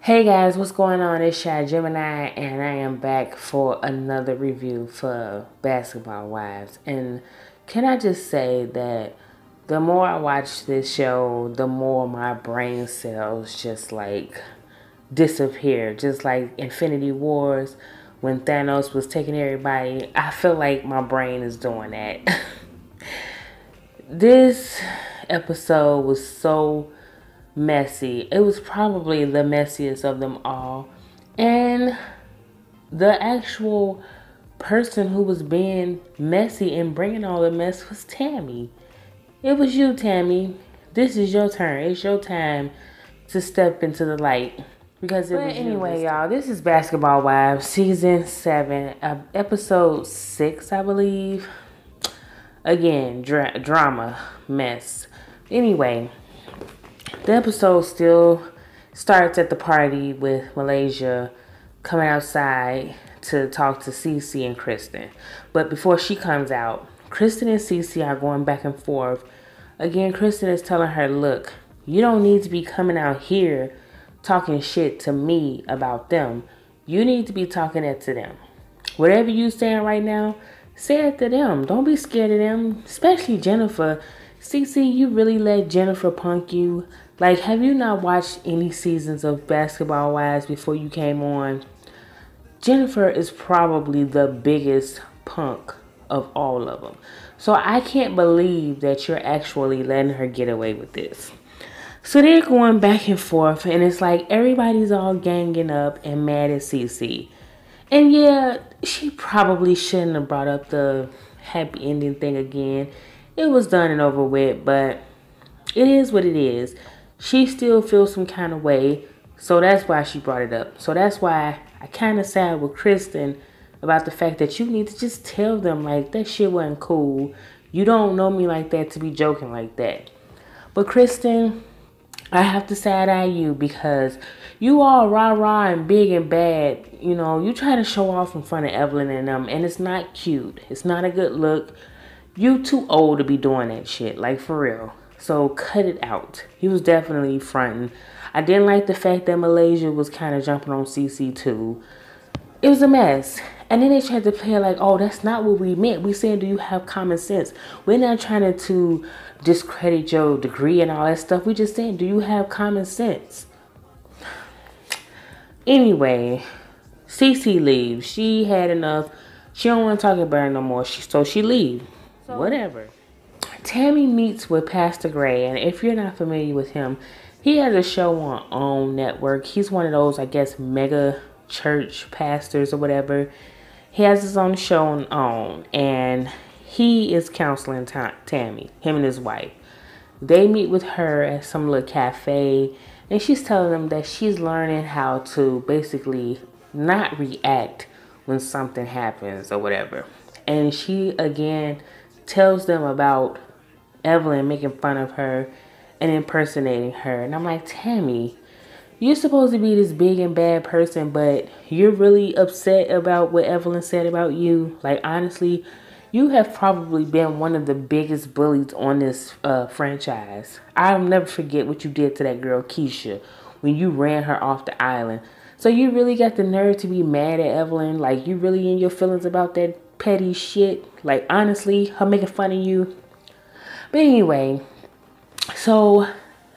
Hey guys, what's going on? It's Shy Gemini, and I am back for another review for Basketball Wives. And can I just say that the more I watch this show, the more my brain cells just like disappear. Just like Infinity Wars, when Thanos was taking everybody, I feel like my brain is doing that. This episode was so messy. It was probably the messiest of them all. And the actual person who was being messy and bringing all the mess was Tammy. It was you, Tammy. This is your turn. It's your time to step into the light. Because it was anyway, y'all, this is Basketball Wives, Season 7, Episode 6, I believe. Again, drama, mess. Anyway, the episode still starts at the party with Malaysia coming outside to talk to Cece and Kristen. But before she comes out, Kristen and Cece are going back and forth. Again, Kristen is telling her, look, you don't need to be coming out here talking shit to me about them. You need to be talking that to them. Whatever you saying right now, say it to them. Don't be scared of them, especially Jennifer. Cece, you really let Jennifer punk you? Like, have you not watched any seasons of Basketball Wives before you came on? Jennifer is probably the biggest punk of all of them. So I can't believe that you're actually letting her get away with this. So they're going back and forth, and it's like everybody's all ganging up and mad at Cece. And yeah, she probably shouldn't have brought up the happy ending thing again. It was done and over with, but it is what it is. She still feels some kind of way, so that's why she brought it up. So that's why I kind of side with Kristen about the fact that you need to just tell them, like, that shit wasn't cool. You don't know me like that to be joking like that. But Kristen, I have to side eye you because you all rah-rah and big and bad. You know, you try to show off in front of Evelyn and them, and it's not cute. It's not a good look. You too old to be doing that shit, like, for real. So cut it out. He was definitely fronting. I didn't like the fact that Malaysia was kind of jumping on CC too. It was a mess. And then they tried to play like, oh, that's not what we meant. We saying, do you have common sense? We're not trying to discredit your degree and all that stuff. We just saying, do you have common sense? Anyway, CC leaves. She had enough. She don't want to talk about it no more. So she leaves. So, whatever. Tammy meets with Pastor Gray, and if you're not familiar with him, he has a show on OWN Network. He's one of those, I guess, mega church pastors or whatever. He has his own show on OWN, and he is counseling Tammy, him and his wife. They meet with her at some little cafe, and she's telling them that she's learning how to basically not react when something happens or whatever. And she, again, tells them about Evelyn making fun of her and impersonating her. And I'm like, Tammy, you're supposed to be this big and bad person, but you're really upset about what Evelyn said about you. Like, honestly, you have probably been one of the biggest bullies on this franchise. I'll never forget what you did to that girl, Keisha, when you ran her off the island. So you really got the nerve to be mad at Evelyn? Like, you really in your feelings about that petty shit? Like, honestly, her making fun of you? But anyway, so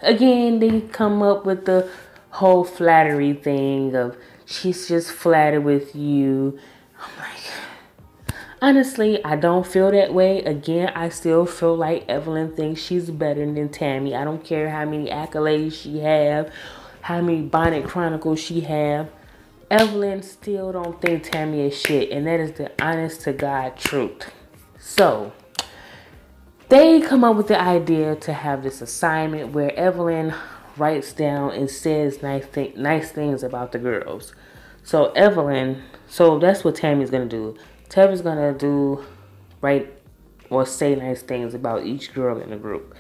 again, they come up with the whole flattery thing of she's just flattered with you. I'm like, honestly, I don't feel that way. Again, I still feel like Evelyn thinks she's better than Tammy. I don't care how many accolades she have, how many Bonnet Chronicles she have. Evelyn still don't think Tammy is shit, and that is the honest to God truth. So they come up with the idea to have this assignment where Evelyn writes down and says nice things about the girls. So that's what Tammy's going to do. Tammy's going to write or say nice things about each girl in the group.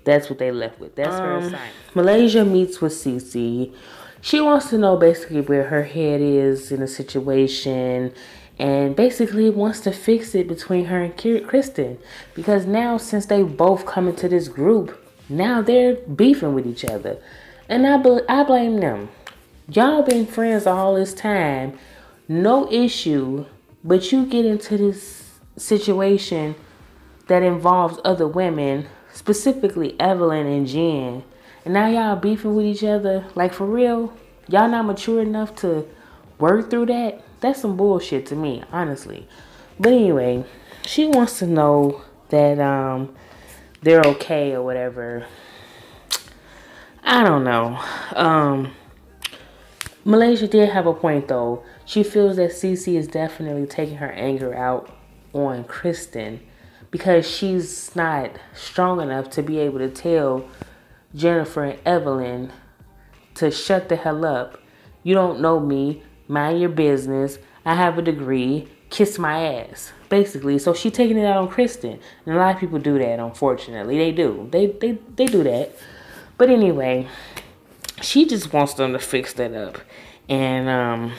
That's what they left with. That's her assignment. Malaysia meets with Cece. She wants to know basically where her head is in the situation, and basically wants to fix it between her and Kristen. Because now, since they both come into this group, now they're beefing with each other. And I blame them. Y'all been friends all this time, no issue, but you get into this situation that involves other women, specifically Evelyn and Jen, and now y'all beefing with each other. Like, for real? Y'all not mature enough to work through that? That's some bullshit to me, honestly. But anyway, she wants to know that they're okay or whatever. I don't know. Malaysia did have a point though. She feels that Cece is definitely taking her anger out on Kristen because she's not strong enough to be able to tell Jennifer and Evelyn to shut the hell up. You don't know me. Mind your business. I have a degree. Kiss my ass. Basically. So she's taking it out on Kristen. And a lot of people do that, unfortunately. They do. They do that. But anyway, she just wants them to fix that up. And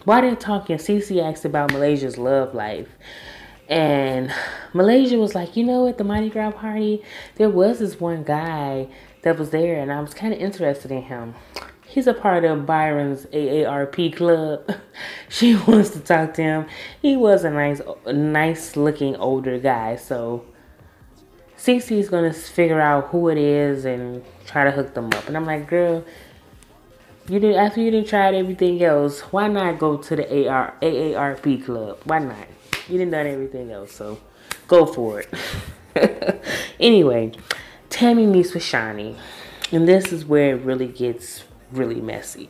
while they're talking, Cece asked about Malaysia's love life. And Malaysia was like, you know, at the Mardi Gras party, there was this one guy that was there, and I was kind of interested in him. He's a part of Byron's AARP club. She wants to talk to him. He was a nice looking older guy. So Cece's going to figure out who it is and try to hook them up. And I'm like, girl, after you didn't try everything else, why not go to the AARP club? Why not? You didn't done everything else, so go for it. Anyway, Tammy meets with Shani, and this is where it really gets really messy.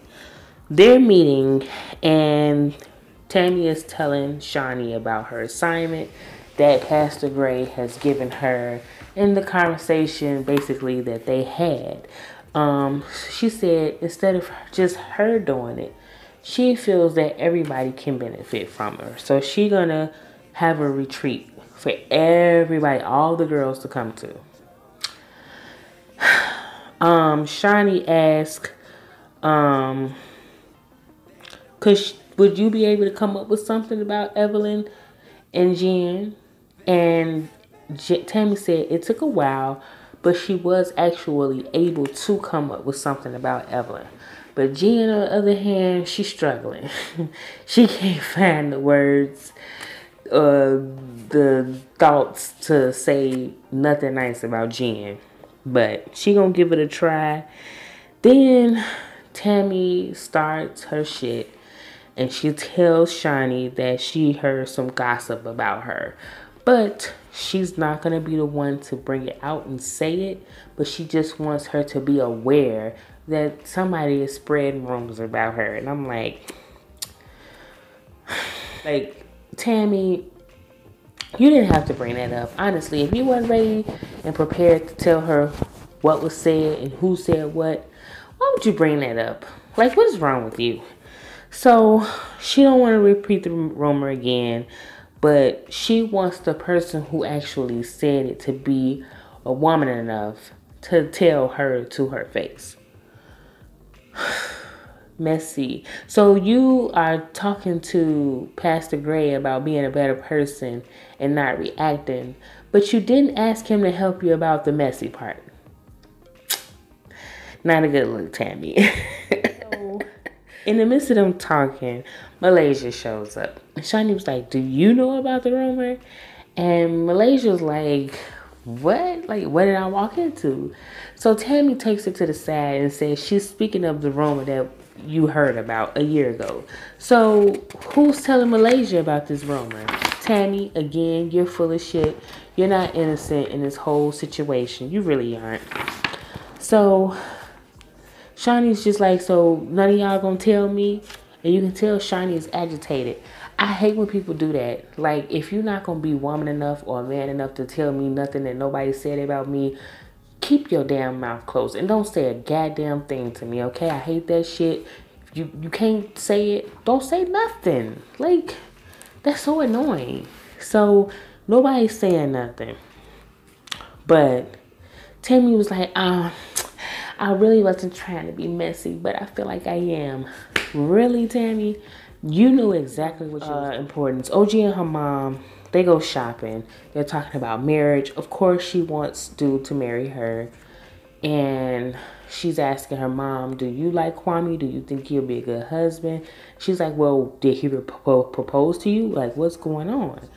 They're meeting, and Tammy is telling Shani about her assignment that Pastor Gray has given her in the conversation basically that they had. She said instead of just her doing it, she feels that everybody can benefit from her. So she's gonna have a retreat for everybody, all the girls to come to. Shani asked, would you be able to come up with something about Evelyn and Jen? And Tammy said it took a while, but she was actually able to come up with something about Evelyn. But Jen, on the other hand, she's struggling. She can't find the words, the thoughts to say nothing nice about Jen. But she gonna give it a try. Then Tammy starts her shit, and she tells Shani that she heard some gossip about her. But she's not going to be the one to bring it out and say it. But she just wants her to be aware that somebody is spreading rumors about her. And I'm like, Tammy, you didn't have to bring that up. Honestly, if you weren't ready and prepared to tell her what was said and who said what, why would you bring that up? Like, what's wrong with you? So she don't want to repeat the rumor again. But she wants the person who actually said it to be a woman enough to tell her to her face. Messy. So you are talking to Pastor Gray about being a better person and not reacting, but you didn't ask him to help you about the messy part. Not a good look, Tammy. So, in the midst of them talking, Malaysia shows up. Shani was like, do you know about the rumor? And Malaysia was like, what? Like, what did I walk into? So Tammy takes it to the side and says she's speaking of the rumor that you heard about a year ago. So who's telling Malaysia about this rumor? Tammy, again, you're full of shit. You're not innocent in this whole situation. You really aren't. So Shani's just like, so none of y'all gonna tell me? And you can tell Shani is agitated. I hate when people do that. Like, if you're not gonna be woman enough or man enough to tell me nothing that nobody said about me, keep your damn mouth closed and don't say a goddamn thing to me, okay? I hate that shit. If you can't say it, don't say nothing. Like, that's so annoying. So nobody's saying nothing. But Tammy was like, I really wasn't trying to be messy, but I feel like I am. Really, Tammy? You knew exactly what your importance. OG and her mom, they go shopping. They're talking about marriage. Of course, she wants dude to marry her. And she's asking her mom, do you like Kwame? Do you think he'll be a good husband? She's like, well, did he propose to you? Like, what's going on?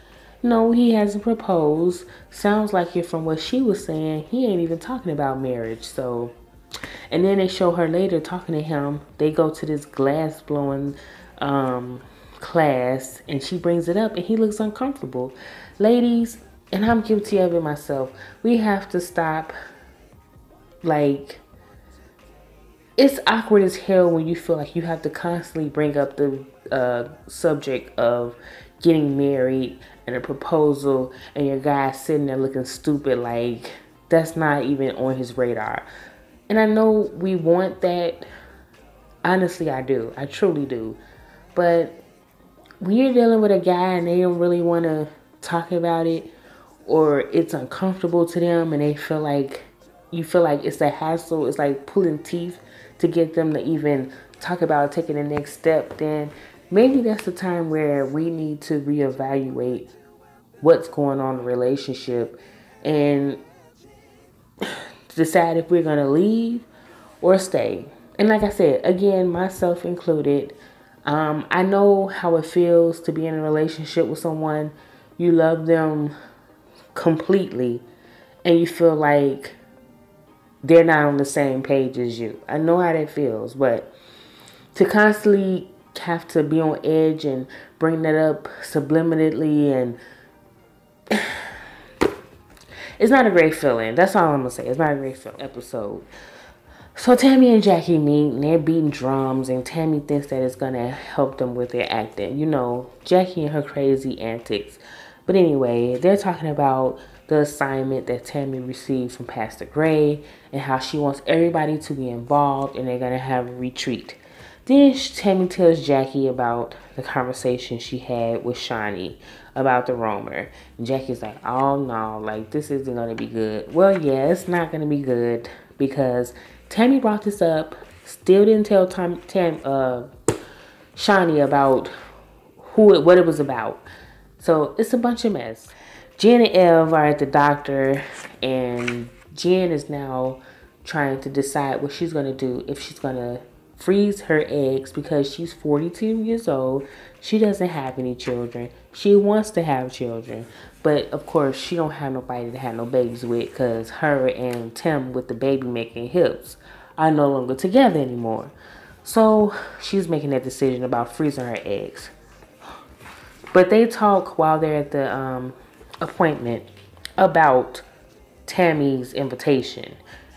No, he hasn't proposed. Sounds like it from what she was saying. He ain't even talking about marriage. So, and then they show her later talking to him. They go to this glass blowing class, and she brings it up, and he looks uncomfortable. Ladies, and I'm guilty of it myself, we have to stop. Like, it's awkward as hell when you feel like you have to constantly bring up the subject of getting married and a proposal, and your guy sitting there looking stupid, like that's not even on his radar. And I know we want that. Honestly, I do. I truly do. But when you're dealing with a guy and they don't really want to talk about it, or it's uncomfortable to them and they feel like, you feel like it's a hassle, it's like pulling teeth to get them to even talk about taking the next step, then maybe that's the time where we need to reevaluate what's going on in the relationship and decide if we're going to leave or stay. And like I said, again, myself included, I know how it feels to be in a relationship with someone. You love them completely and you feel like they're not on the same page as you. I know how that feels, but to constantly have to be on edge and bring that up subliminally, and it's not a great feeling. That's all I'm gonna say. It's not a great episode. So Tammy and Jackie meet and they're beating drums, and Tammy thinks that it's gonna help them with their acting. You know, Jackie and her crazy antics. But anyway, they're talking about the assignment that Tammy received from Pastor Gray and how she wants everybody to be involved, and they're gonna have a retreat. Then Tammy tells Jackie about the conversation she had with Shawnee about the roamer. And Jackie's like, oh no, like this isn't gonna be good. Well, yeah, it's not gonna be good because Tammy brought this up, still didn't tell Shawnee about what it was about. So it's a bunch of mess. Jen and Ev are at the doctor, and Jen is now trying to decide what she's going to do, if she's going to freeze her eggs because she's 42 years old. She doesn't have any children. She wants to have children, but of course she don't have nobody to have no babies with because her and Tim with the baby making hips are no longer together anymore. So she's making that decision about freezing her eggs. But they talk while they're at the appointment about Tammy's invitation.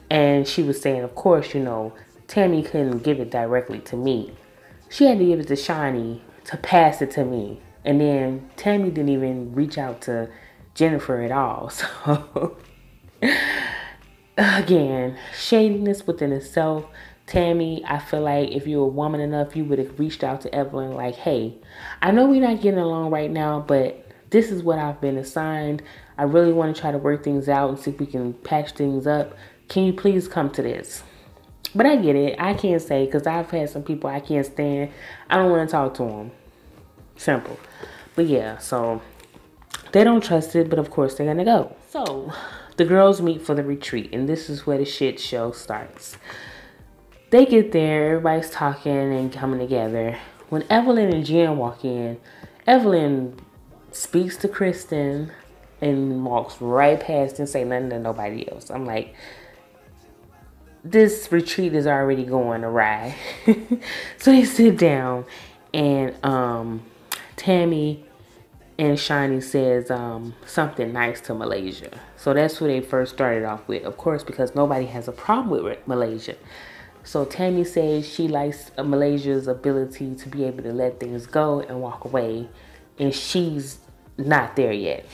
And she was saying, of course, you know, Tammy couldn't give it directly to me. She had to give it to Shawnee to pass it to me. And then Tammy didn't even reach out to Jennifer at all. So, again, shadiness within itself. Tammy, I feel like if you were a woman enough, you would have reached out to Evelyn like, hey, I know we're not getting along right now, but this is what I've been assigned. I really want to try to work things out and see if we can patch things up. Can you please come to this? But I get it. I can't say because I've had some people I can't stand. I don't want to talk to them. Simple. But yeah, so they don't trust it, but of course they're going to go. So the girls meet for the retreat, and this is where the shit show starts. They get there, everybody's talking and coming together. When Evelyn and Jen walk in, Evelyn speaks to Kristen and walks right past and say nothing to nobody else. I'm like, this retreat is already going awry. So they sit down, and Tammy and Shawnee says something nice to Malaysia. So that's who they first started off with, of course, because nobody has a problem with Malaysia. So Tammy says she likes Malaysia's ability to be able to let things go and walk away, and she's not there yet.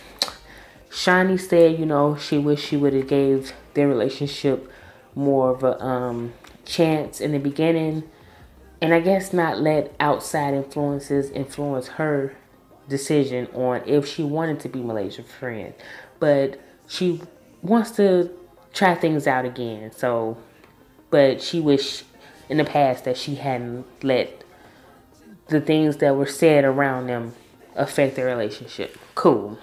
Shawnee said, you know, she wished she would have gave their relationship more of a chance in the beginning, and I guess not let outside influences influence her decision on if she wanted to be Malaysia's friend. But she wants to try things out again. So, but she wished in the past that she hadn't let the things that were said around them affect their relationship. Cool.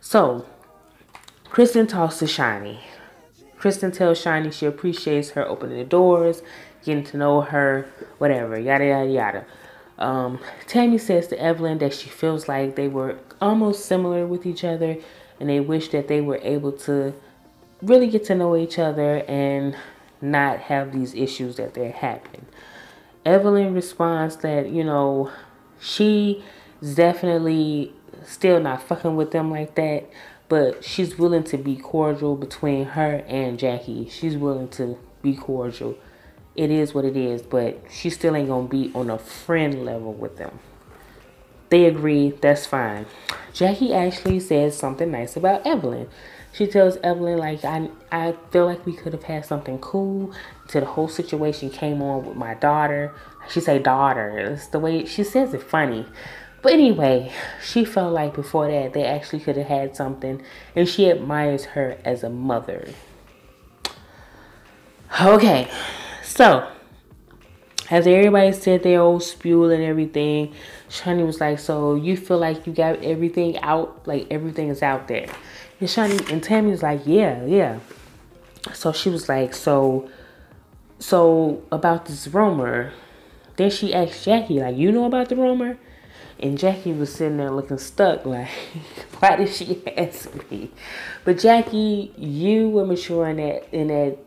So Kristen talks to Shawnee. Kristen tells Shiny she appreciates her opening the doors, getting to know her, whatever, yada, yada, yada. Tammy says to Evelyn that she feels like they were almost similar with each other and they wish that they were able to really get to know each other and not have these issues that they're having. Evelyn responds that, she's definitely still not fucking with them like that, but she's willing to be cordial between her and Jackie. She's willing to be cordial. It is what it is, but she still ain't gonna be on a friend level with them. They agree, that's fine. Jackie actually says something nice about Evelyn. She tells Evelyn, like, I feel like we could have had something cool until the whole situation came on with my daughter. She say daughter. It's the way she says it funny. But anyway, she felt like before that they actually could have had something, and she admires her as a mother. Okay, so after everybody said their old spew and everything, Shani was like, so you feel like you got everything out, like everything is out there? And Shani and Tammy was like, yeah. So she was like, so about this rumor. Then she asked Jackie, like, you know about the rumor? And Jackie was sitting there looking stuck, like, why did she ask me? But Jackie, you were mature in that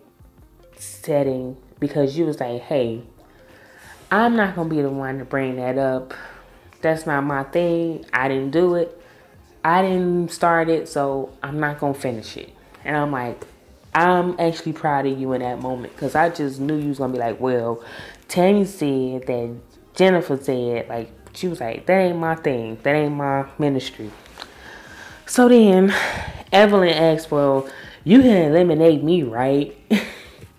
setting because you was like, hey, I'm not going to be the one to bring that up. That's not my thing. I didn't do it. I didn't start it, so I'm not going to finish it. And I'm like, I'm actually proud of you in that moment because I just knew you was going to be like, well, Tammy said that Jennifer said, like, she was like, that ain't my thing. That ain't my ministry. So then Evelyn asked, well, you can eliminate me, right?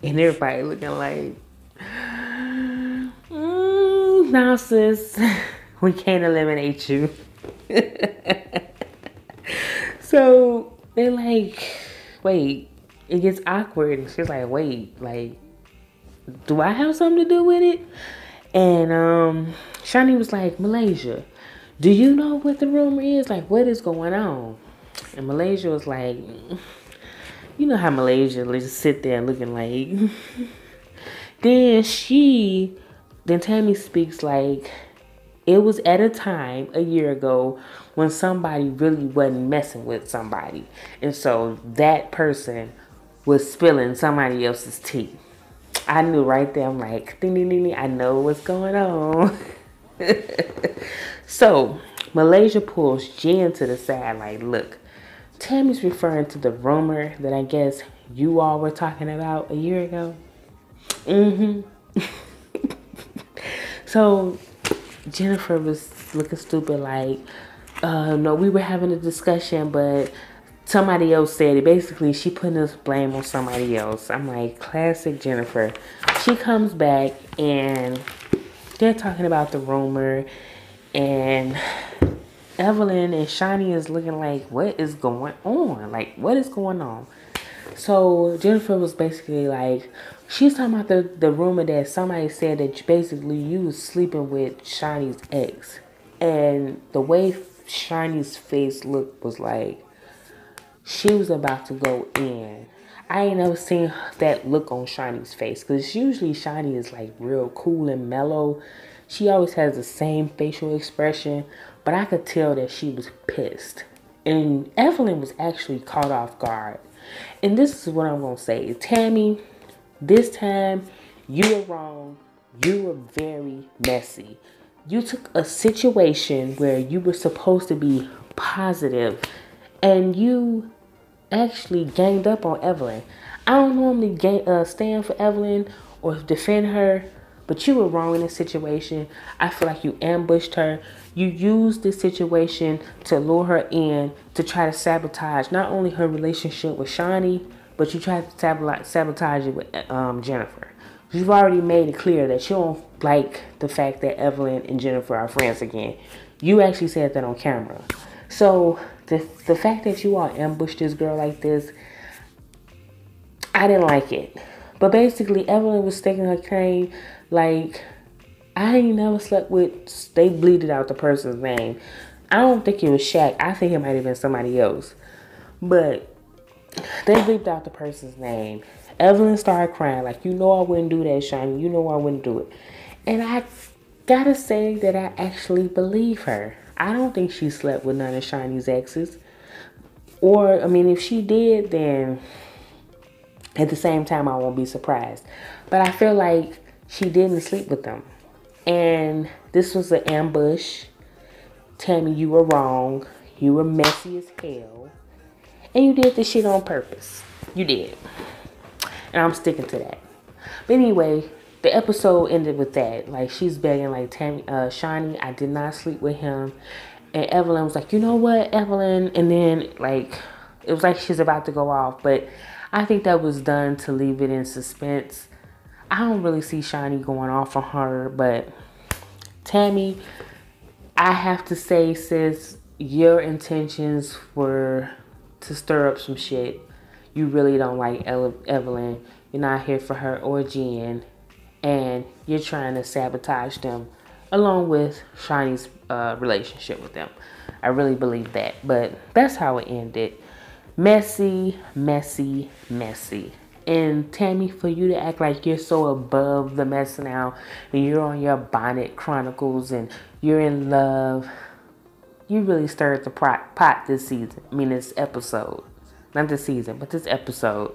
And everybody looking like, no, sis, we can't eliminate you. So they're like, wait, it gets awkward. And she's like, wait, like, do I have something to do with it? And Shani was like, Malaysia, do you know what the rumor is? Like, what is going on? And Malaysia was like, you know how Malaysia just sit there looking like. Then Tammy speaks like, it was at a time a year ago when somebody really wasn't messing with somebody. And so that person was spilling somebody else's tea. I knew right there. I'm like, ding, ding, ding, ding. I know what's going on. So Malaysia pulls Jen to the side like, look, Tammy's referring to the rumor that I guess you all were talking about a year ago. So Jennifer was looking stupid like, no, we were having a discussion, but somebody else said it. Basically, she putting this blame on somebody else. I'm like, classic Jennifer. She comes back and they're talking about the rumor, and Evelyn and Shani is looking like, what is going on? Like, what is going on? So Jennifer was basically like, she's talking about the rumor that somebody said that basically you was sleeping with Shani's ex. And the way Shani's face looked was like, she was about to go in. I ain't never seen that look on Shani's face. Because usually Shani is like real cool and mellow. She always has the same facial expression. But I could tell that she was pissed. And Evelyn was actually caught off guard. And this is what I'm going to say. Tammy, this time you were wrong. You were very messy. You took a situation where you were supposed to be positive and you actually ganged up on Evelyn. I don't normally stand for Evelyn or defend her, but you were wrong in this situation. I feel like you ambushed her. You used this situation to lure her in to try to sabotage not only her relationship with Shani, but you tried to sabotage it with Jennifer. You've already made it clear that you don't like the fact that Evelyn and Jennifer are friends again. You actually said that on camera. So the fact that you all ambushed this girl like this, I didn't like it. But basically, Evelyn was staking her claim like, I ain't never slept with, they bleeded out the person's name. I don't think it was Shaq. I think it might have been somebody else. But They bleeped out the person's name. Evelyn started crying like, you know I wouldn't do that, Shiny. You know I wouldn't do it. And I gotta say that I actually believe her. I don't think she slept with none of Shiny's exes. Or, I mean, if she did, then at the same time, I won't be surprised. But I feel like she didn't sleep with them. And this was an ambush. Tammy, you were wrong. You were messy as hell. And you did this shit on purpose. You did. And I'm sticking to that. But anyway, the episode ended with that. Like, she's begging, like, Tammy, Shiny, I did not sleep with him. And Evelyn was like, you know what, Evelyn? And then, like, it was like she's about to go off. But I think that was done to leave it in suspense. I don't really see Shiny going off on her. But Tammy, I have to say, sis, your intentions were to stir up some shit. You really don't like Evelyn. You're not here for her or Jen. And you're trying to sabotage them along with Shiny's relationship with them. I really believe that. But that's how it ended. Messy, messy, messy. And Tammy, for you to act like you're so above the mess now, and you're on your Bonnet Chronicles, and you're in love, you really stirred the pot this season. I mean, this episode. Not this season, but this episode.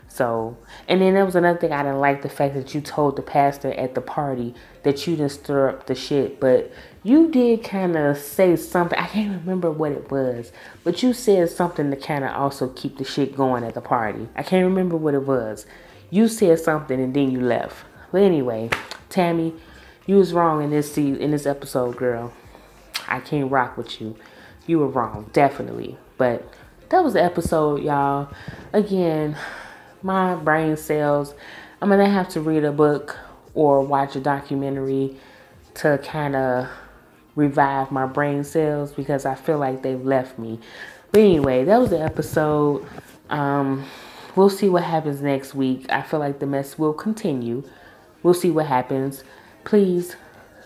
So, and then there was another thing I didn't like, the fact that you told the pastor at the party that you didn't stir up the shit. But you did kind of say something. I can't remember what it was. But you said something to kind of also keep the shit going at the party. I can't remember what it was. You said something and then you left. But anyway, Tammy, you was wrong in this episode, girl. I can't rock with you. You were wrong, definitely. But that was the episode, y'all. Again, my brain cells, I'm going to have to read a book or watch a documentary to kind of revive my brain cells because I feel like they've left me. But anyway, that was the episode. We'll see what happens next week. I feel like the mess will continue. We'll see what happens. Please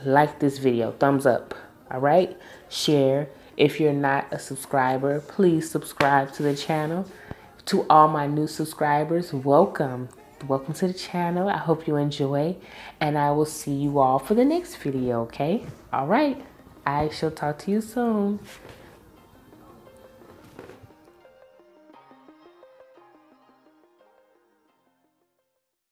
like this video. Thumbs up. All right? Share. If you're not a subscriber, please subscribe to the channel. To all my new subscribers, welcome. Welcome to the channel. I hope you enjoy. And I will see you all for the next video, okay? All right. I shall talk to you soon.